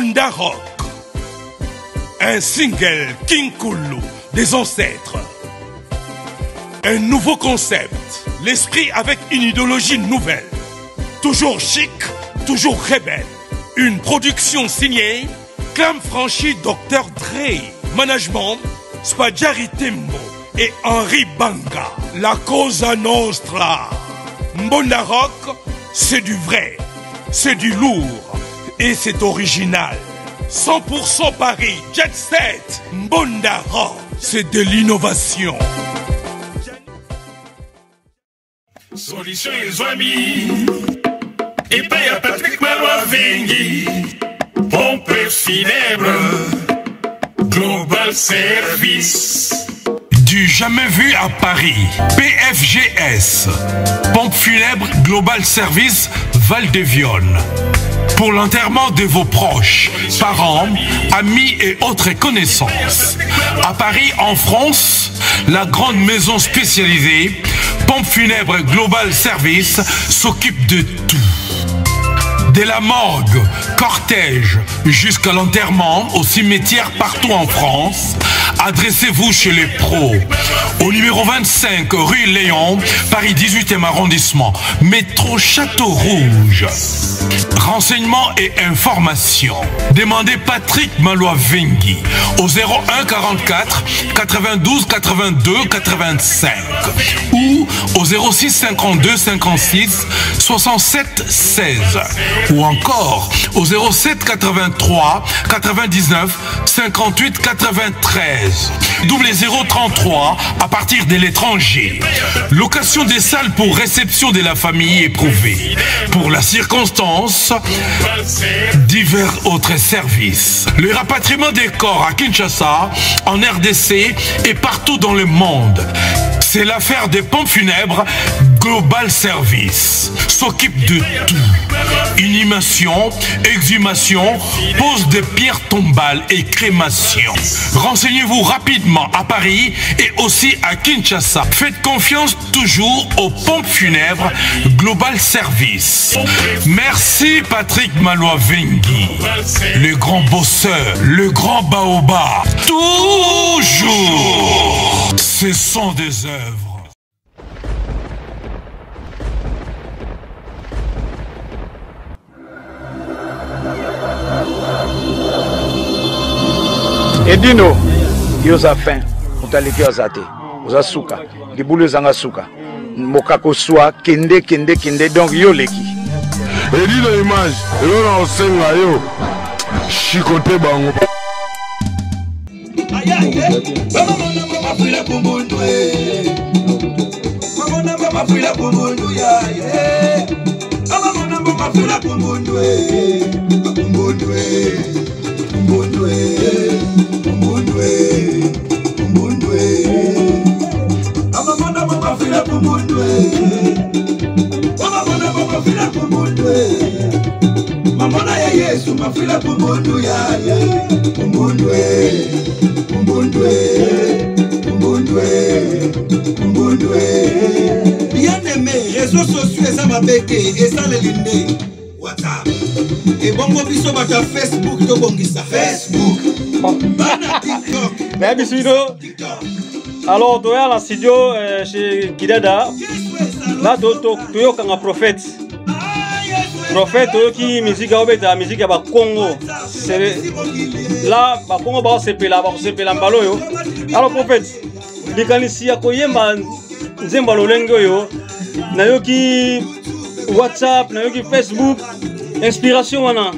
Mbonda Rock. Un single King Kulu des ancêtres. Un nouveau concept. L'esprit avec une idéologie nouvelle. Toujours chic, toujours rebelle. Une production signée Clam Franchi Dr. Dre. Management Spadjari Tembo et Henri Banga. La Cosa Nostra. Mbonda Rock, c'est du vrai, c'est du lourd et c'est original. 100% Paris, Jet Set, Mbonda Rock, c'est de l'innovation. Solution et amis, et pas à Patrick Malois Vengui, pompe funèbre, Global Service. Du jamais vu à Paris, PFGS, pompe funèbre Global Service Val-de-Violne. Pour l'enterrement de vos proches, parents, amis et autres connaissances. À Paris, en France, la grande maison spécialisée, pompe funèbre Global Service, s'occupe de tout. De la morgue, cortège, jusqu'à l'enterrement au cimetière partout en France, adressez-vous chez les pros. Au numéro 25 rue Léon, Paris 18e arrondissement, métro Château Rouge. Renseignements et informations. Demandez Patrick Malois Vengui au 01 44 92 82 85 ou au 06 52 56 67 16 ou encore au 07 83 99 58 93 double 033 à partir de l'étranger. Location des salles pour réception de la famille éprouvée. Pour la circonstance, divers autres services. Le rapatriement des corps à Kinshasa, en RDC et partout dans le monde. C'est l'affaire des pompes funèbres Global Service. S'occupe de tout. Inhumation, exhumation, pose de pierres tombales et crémation. Renseignez-vous rapidement à Paris et aussi à Kinshasa. Faites confiance toujours aux pompes funèbres Global Service. Merci Patrick Malois Vengui, le grand bosseur, le grand baobab. Toujours, ce sont des œuvres. Edino, yoza fin, utaleke azate, oza suka, libulu zanga suka, mokako swa, kende, donc yo leki. Edino image, yo na osenga yo, shikote bango. Mamona ya Yesu mafila kumbundu ya bien aimé, réseaux sociaux et ça m'a béqué et ça les lindé. WhatsApp et bongo biso bata Facebook to bongisa Facebook bana TikTok. Mais bisuido. Alors toi à la studio chez Kidada. Là tu yo kanga prophète. Prophète qui musique a obéta musique ba Congo. C'est là ba Congo ba sepela mbalo yo. Alors prophète, likanisi ya koyemba nzemba lolengo yo. Na yo ki WhatsApp, na yo ki Facebook, inspiration wana.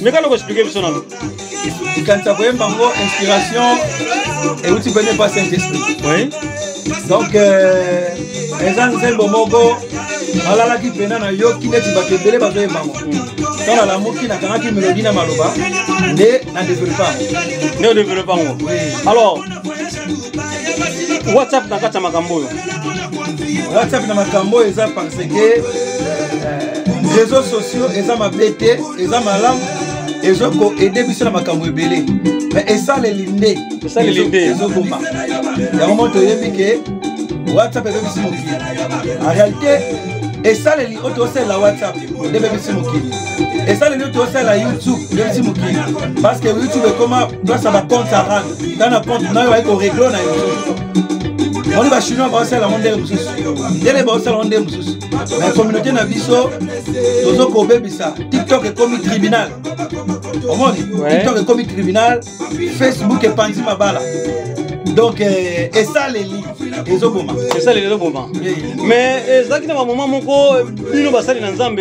Mais quand on expliquer ça non. Quand tu as bango inspiration et où tu connais pas Saint-Esprit. Oui. Donc les nzembo moko alala ki pena na yo ki neti bakebele bazo bango. Dans la moki na kanga ki mélodie na maloba ne na développement. Ne développement. Oui. Alors WhatsApp na kata makambo yo. WhatsApp na makambo eza parce que réseaux sociaux eza mabete eza malam ezo ko aider biso na makambo ebele. Mais esa le lindé. Esa le lindé. Ezo boma. Ya moment to yebi ke WhatsApp ezo biso mokili. En réalité Et ça, les autres, c'est la WhatsApp, des bébés Simokili. Et ça, les autres, c'est la YouTube, des bébés Simokili. Parce que YouTube, comment, toi, ça va compte à rendre. Dans un compte, on va être réglé dans YouTube. On va chinois, on va faire la monde de Moussous. Dès les bons, on va faire Moussous. Mais la communauté n'a pas ça. Nous avons fait ça. TikTok est comme tribunal. TikTok est comme tribunal. Facebook est Panzi Mabala. Donc, et ça, les lits. Et ça, les moments. Mais, ça qui est un moment, nous basali na Nzambe,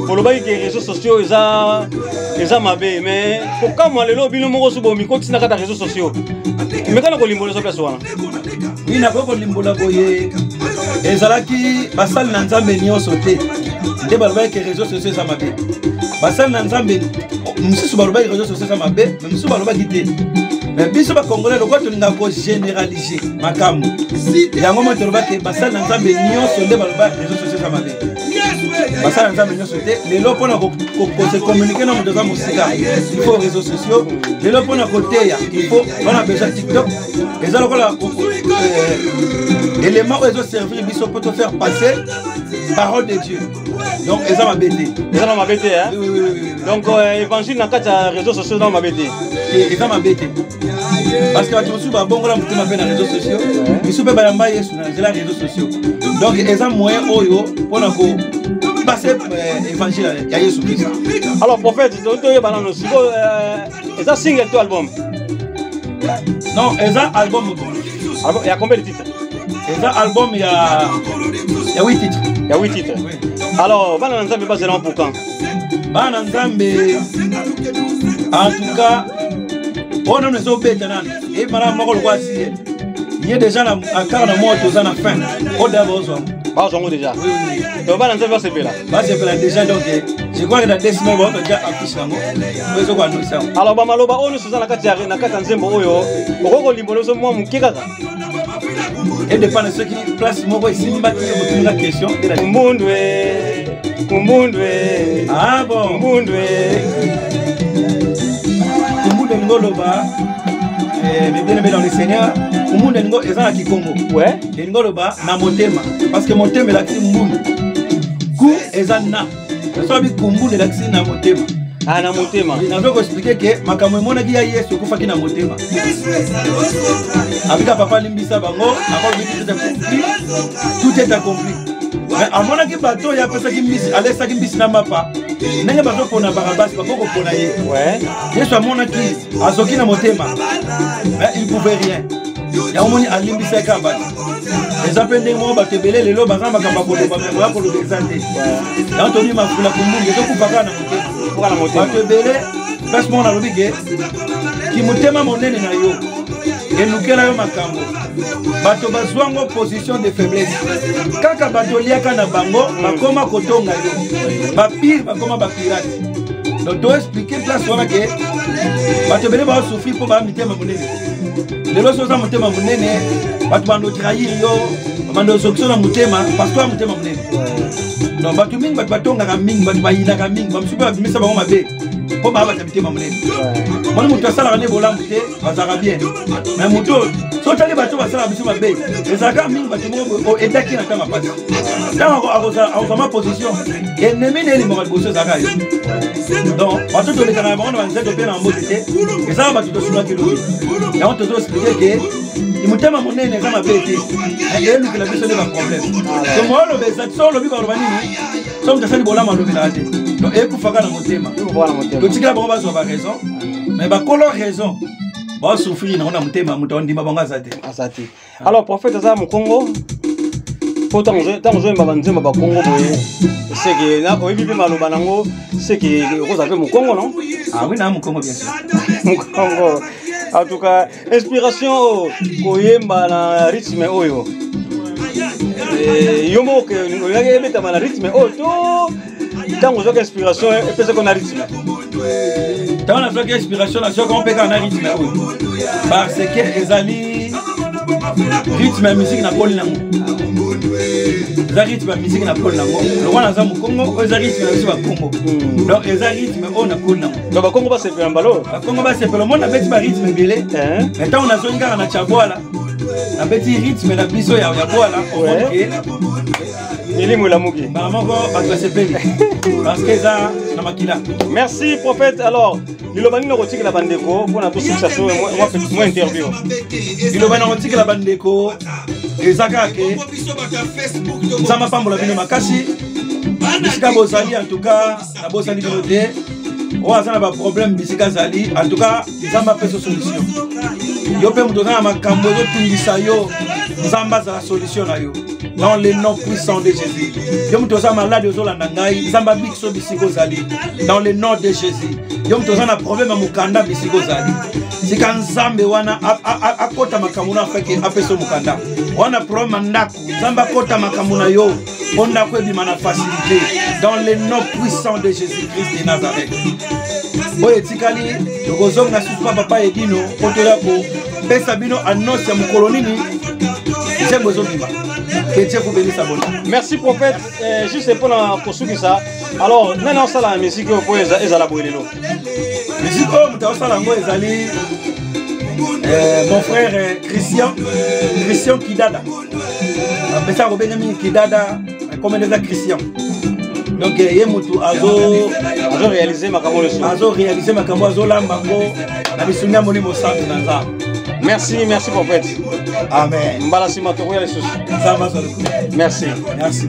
pour le bail des réseaux sociaux, ils ont mabé. Mais, pourquoi moi, les lobbies, nous m'ont reçu au micro, tu n'as pas de réseaux sociaux. Mais quand on limbo les opérations. Oui, n'a pas de limbo la boye. Et ça qui basali na Nzambe n'y ont sauté. Des balbais qui réseaux sociaux, ça mabé. Basali na Nzambe, monsieur sous balbais réseaux sociaux, ça mabé, mais monsieur balbais quitté. Mais biso ba congolais le quoi tu n'as pas généralisé makamu ya ngoma to ba ke basala nzambe nyonso nde balba réseaux sociaux ça mabé basala nzambe nyonso te lelo pona ko se communiquer na muto za musika il faut réseaux sociaux lelo pona côté ya il faut on a besoin TikTok et ça lokola élément réseaux servir biso pour te faire passer parole de Dieu. Donc ils ont ma bêté. Ils ont ma bêté hein. Oui. Donc évangile dans quatre réseaux sociaux dans ma bêté. Ils ont ma bêté. Parce que tu me bon là tu m'appelles dans les réseaux sociaux. Ils sont pas balamba sur les réseaux sociaux. Donc ils ont moyen oyo pour nous passer évangile à Jésus Christ. Alors prophète, tu as balance aussi. Ils ont single toi album. Non, ils ont album. Il y a combien de titres? Ils ont album il y a 8 titres. Il y a 8 titres. Alors, Bana Nzambe pas seulement pour quand? Bana Nzambe, en tout cas, on ne sait pas maintenant. Et madame Moko le voici. Il y a déjà un quart de mois aux ans à fin. Au d'abord, bah, on déjà. Oui. Donc, Bana Nzambe va se faire là. Va se faire là déjà. Donc, je crois que dans 2 semaines, on va déjà afficher là. Alors, Bamaloba, on est sous la carte na carte Nzembo Oyo. Oko Limbolo, so moi Mukeka. Et dépend de ceux qui placent mon voix ici, il la question. Kumbundwe. Ah bon. Kumbundwe Ngoloba. Mais bien aimé dans le Seigneur. Kumbundwe Ngo est dans Kikongo. Ouais. Et Ngoloba na motema. Parce que motema est l'accès Mbundu. Kou est na. Je suis avec Kumbundwe l'accès na motema. Ah, na motema. Je vais vous expliquer que makamwe mona ki ya Yesu kufaki na motema. Avec papa limbisa bango, tout est accompli. Mais à mon avis, bateau, il y a personne qui mise, allez ça qui mise na mapa. N'est pas bateau pour na barabas, pas pour na yé. Ouais. Yesu à mon avis, à Zoki na motema. Mais il pouvait rien. Il y a un moment à limbisa kaba. Les appels des mots bateau belé les lots bazamba kaba pour le bamé pour le présenter. Il y a entendu ma foule à Kumbu, il y a tout pour na motema. Pour la motema. Bateau belé, parce qu'on a l'obligé. Qui motema mon nez na yo. Et nous qui avons makambo, bato bazwango position de faiblesse. Kaka bato liaka na bango, bakoma kotonga yo. Ba pire, bakoma ba pirate. Donc doit expliquer place wana que bato bele ba souffrir pour ba mitema munene. Lelo soza mutema munene, bato bando trahir yo, bando sokso na mutema, parce que mutema munene. Donc bato mingi bato batonga ka mingi, bato bayina ka mingi, ba msuba bimisa bango mabe. Pour ba bato mitema munene. Moi mutu asala ne bola mute, bazara bien. Mais mutu so tali bato basala biso mabe. Ezaka mingi bato mo edaki na kama pasi. Dans ma position, ennemi ne limo boso zaka yo. Donc bato to le kana bango na nzeto pe na mbotete. Ezaka bato to suma kilo. Et on te doit expliquer que imutema monene kama bete. Et nous que la biso ne pas problème. Donc moi le besa so lo bi ba robani ni. So mtasali bola ma lo belate. Donc et pour faire na motema. Donc tu as bon baso ba raison. Mais bah quelle raison? Bah souffrir on a monté ma mouton dit ma banga zate. Alors prophète ça mon Congo. Pourtant tant je m'a vendu ma Congo c'est que là au vivre maloba nango c'est que vous avez mon Congo non? Ah oui na mon Congo bien sûr. Mon Congo. En tout cas inspiration koyemba na rythme oyo. Yomo que ngolage beta na rythme oyo to tant vous avez inspiration et peut-être qu'on a rythme. Dans la vraie inspiration, la chose qu'on peut faire un rythme. Parce que les alliés, rythme et musique n'a pas le nom. Les rythme et musique n'a pas le nom. Le roi n'a pas le Congo, les rythme et musique n'a pas le Congo. Donc les rythme on n'a pas le nom. Donc le Congo va se faire un ballon. Le Congo va se faire le monde avec le rythme belé. Maintenant on a besoin de faire un chabois là. Un petit rythme, la biso, il y a voilà. Parce que ça, merci prophète. Alors, il a la bandeko pour la association moi interview. Il a la bandeko et Zakake. Ça m'a pas mon makasi. Bisika Bozali en tout cas, la Bozali Binoté. On a un problème Bisika Zali. En tout cas, ça m'a fait solution. Yo pe mutona makambo yo tungisa yo. Zamba za la solution na yo. Dans le nom puissant de Jésus. Yom toza malade aux Olandangai, Zamba Bixo Bisiko Zali. Dans le nom de Jésus. Yom toza na problème à Mukanda Bisiko Zali. Si quand Zambe wana a kota makamuna feke apeso Mukanda. Wana problème mandaku. Zamba kota makamuna yo. Onda kwe bimana facilité. Dans le nom puissant de Jésus-Christ de Nazareth. Boye tikali, yokozong na supa papa edino, poto yako. Pesa bino annonce ya mukolonini. J'aime bima. Merci prophète, juste pour la ça. Alors, maintenant ça la musique pour les la boelelo. Musique mon frère Christian Kidada. Mais ça Benjamin Kidada comme les Christian. Donc il y a mutu azo réaliser ma camo le azo réaliser ma camo azo lambango na bisunya moni mo santu nanza. Merci, merci prophète. Amen. Merci. Merci.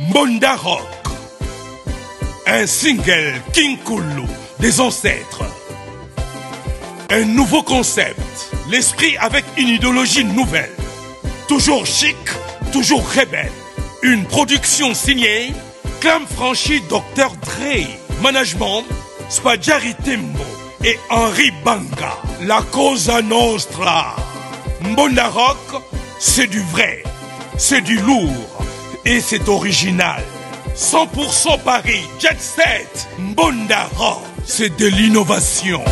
Mbonda Rock, un single King Kulu des ancêtres. Un nouveau concept, l'esprit avec une idéologie nouvelle. Toujours chic, toujours rebelle. Une production signée Clam Franchi Dr Dre. Management Spadjari Tembo et Henri Banga. La Cosa Nostra. Mbonda Rock, c'est du vrai, c'est du lourd et c'est original. 100% Paris, Jet Set. Mbonda Rock, c'est de l'innovation.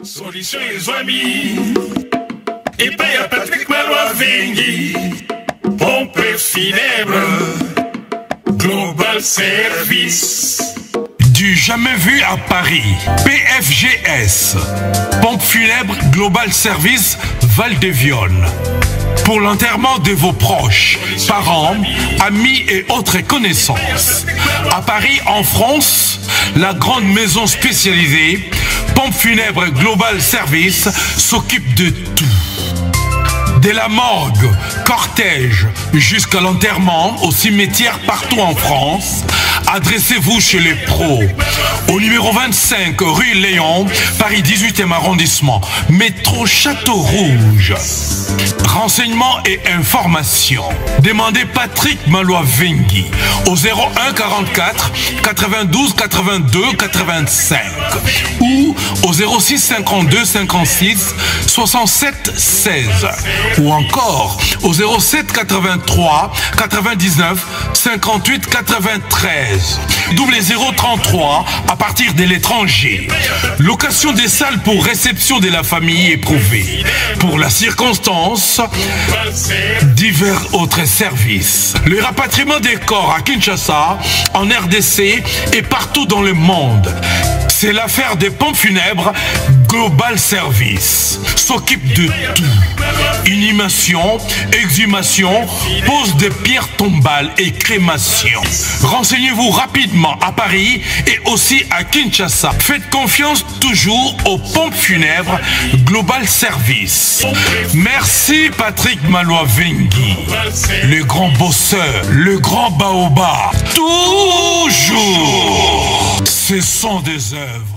Solution et amis. Et paye à Patrick Malois Vengi, pompe funèbre, Global Service. Du jamais vu à Paris, PFGS, pompe funèbre Global Service Val-de-Vion. Pour l'enterrement de vos proches, parents, amis et autres connaissances. À Paris, en France, la grande maison spécialisée, pompe funèbre Global Service, s'occupe de tout. De la morgue, cortège, jusqu'à l'enterrement au cimetière partout en France, adressez-vous chez les pros. Au numéro 25 rue Léon, Paris 18e arrondissement, métro Château Rouge. Renseignements et informations. Demandez Patrick Malois Vengi au 01 44 92 82 85 ou au 06 52 56 67 16 ou encore au 07 83 99 58 93 double 033 à partir de l'étranger. Location des salles pour réception de la famille éprouvée. Pour la circonstance, divers autres services. Le rapatriement des corps à Kinshasa, en RDC et partout dans le monde. C'est l'affaire des pompes funèbres Global Service. S'occupe de tout. Inhumation, exhumation, pose de pierres tombales et crémation. Renseignez-vous rapidement à Paris et aussi à Kinshasa. Faites confiance toujours aux pompes funèbres Global Service. Merci Patrick Malois Vengi, le grand bosseur, le grand baobab. Toujours. Ce sont des œuvres.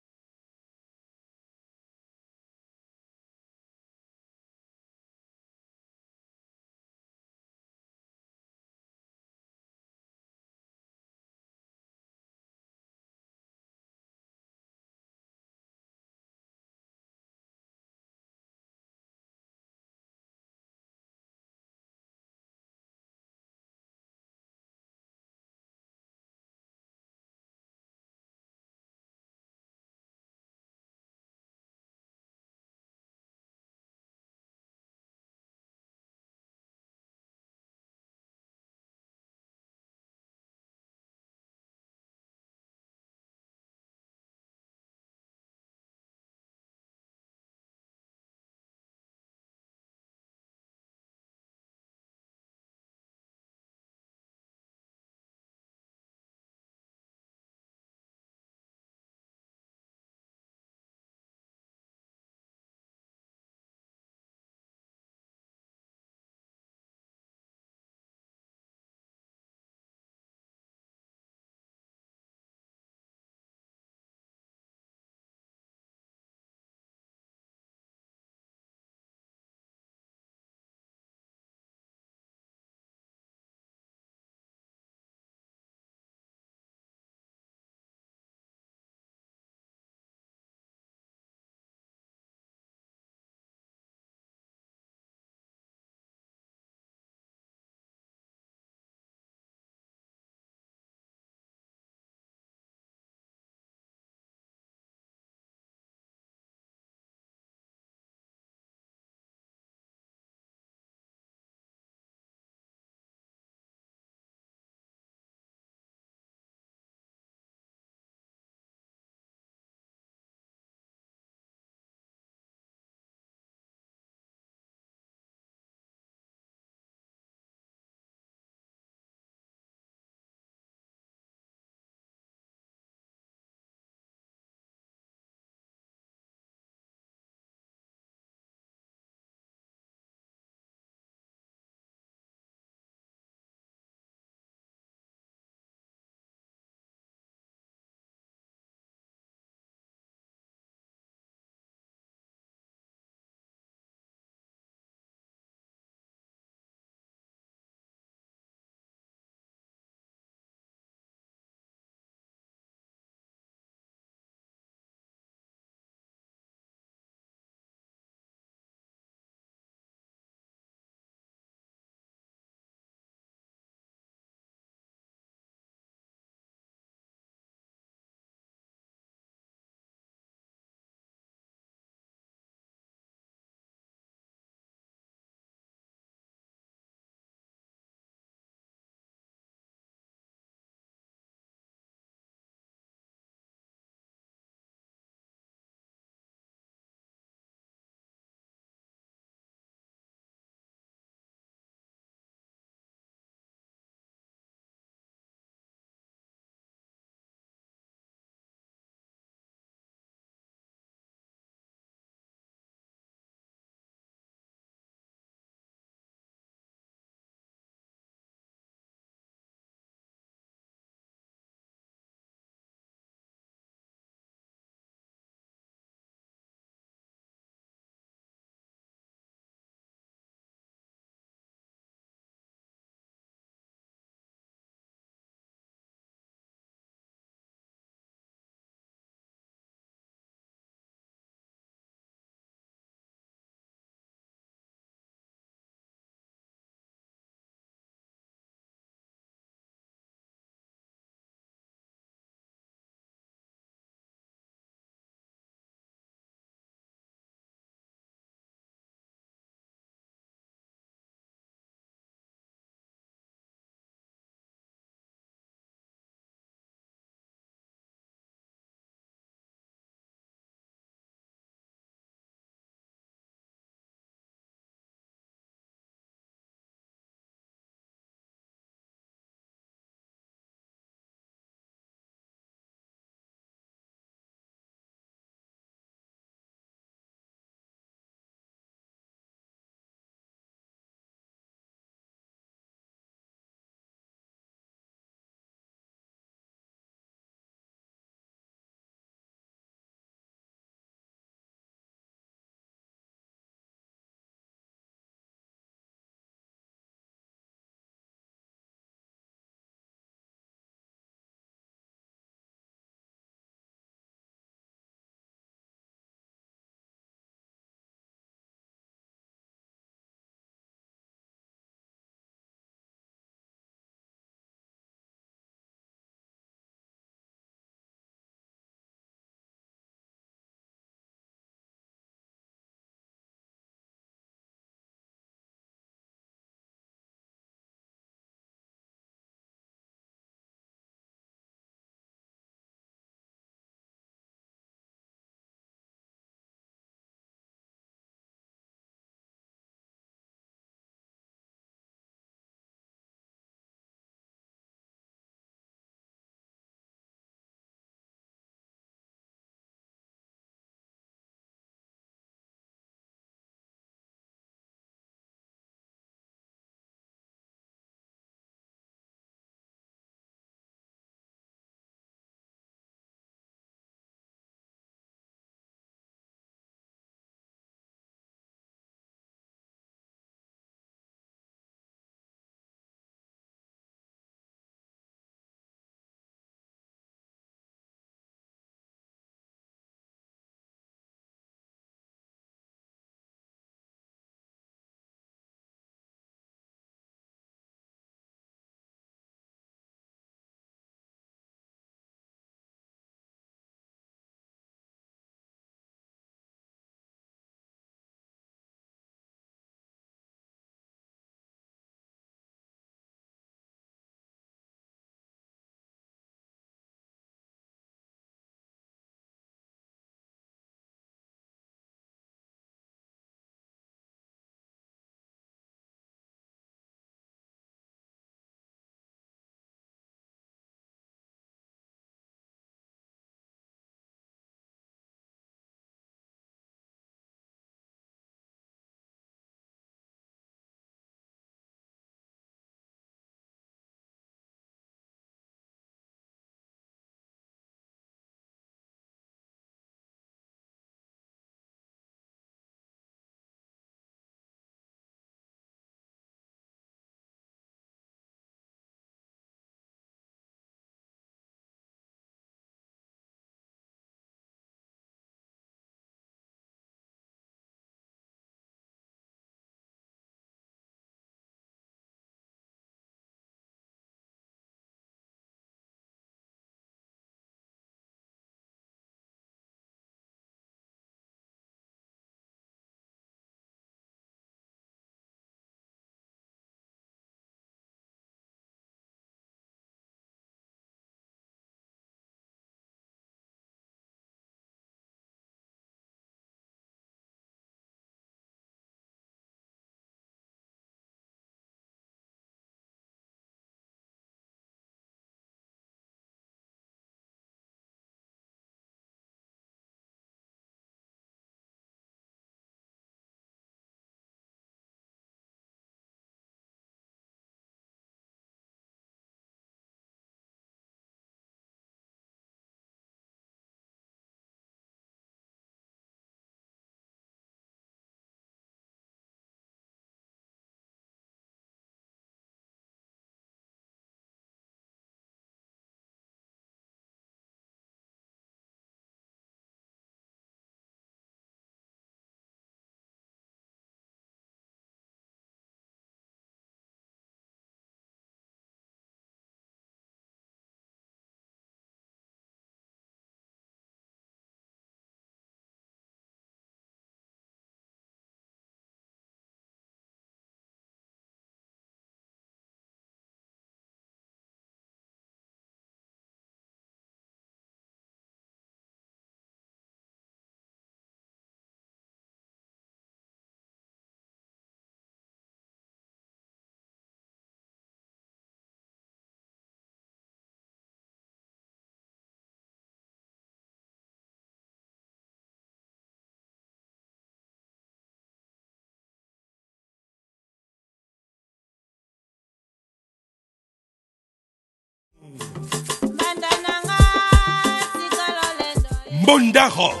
Mbonda Rock.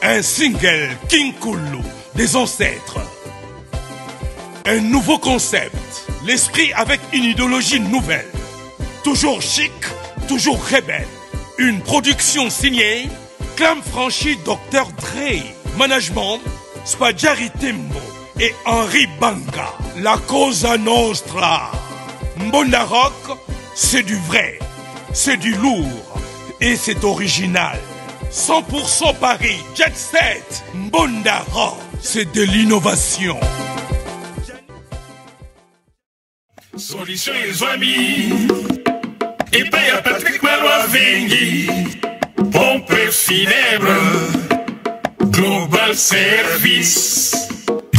Un single King Kulu des ancêtres. Un nouveau concept. L'esprit avec une idéologie nouvelle. Toujours chic, toujours rebelle. Une production signée Clam Franchi Dr. Dre. Management Spadjari Tembo et Henri Banga. La Cosa Nostra. Mbonda Rock, c'est du vrai, c'est du lourd et c'est original. 100% Paris, Jet Set, Mbonda Rock, c'est de l'innovation. Solution et amis, et paye à Patrick Malois Vengi, pompe funèbre, Global Service.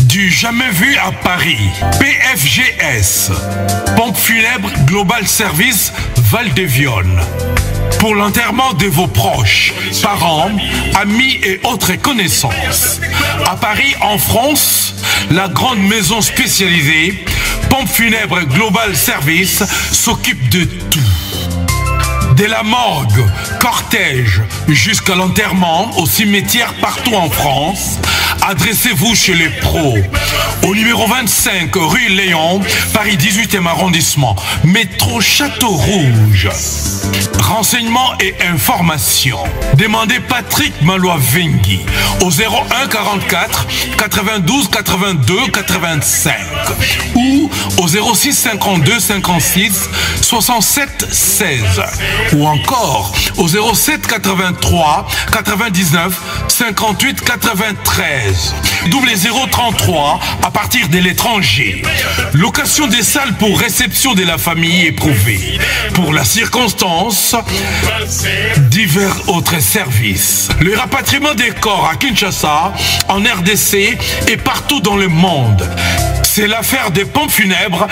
Du jamais vu à Paris, PFGS, Pompe Funèbre Global Service Val-de-Vione. Pour l'enterrement de vos proches, parents, amis et autres connaissances. À Paris, en France, la grande maison spécialisée, Pompe Funèbre Global Service, s'occupe de tout. De la morgue, cortège, jusqu'à l'enterrement au cimetière partout en France, adressez-vous chez les pros. Au numéro 25 rue Léon, Paris 18e arrondissement, métro Château Rouge. Renseignements et informations. Demandez Patrick Malois Vengi au 01 44 92 82 85 ou au 06 52 56 67 16 ou encore au 07 83 99 58 93. Double 033 à partir de l'étranger. Location des salles pour réception de la famille éprouvée. Pour la circonstance, divers autres services. Le rapatriement des corps à Kinshasa, en RDC et partout dans le monde. C'est l'affaire des pompes funèbres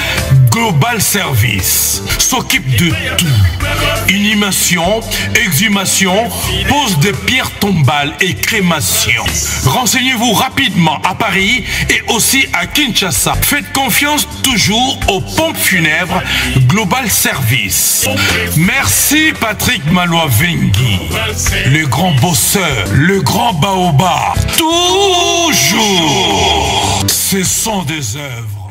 Global Service. S'occupe de tout. Inhumation, exhumation, pose de pierres tombales et crémation. Renseignez-vous rapidement à Paris et aussi à Kinshasa. Faites confiance toujours aux pompes funèbres Global Service. Merci Patrick Malois Vengi, le grand bosseur, le grand baobab. Toujours, ce sont des œuvres.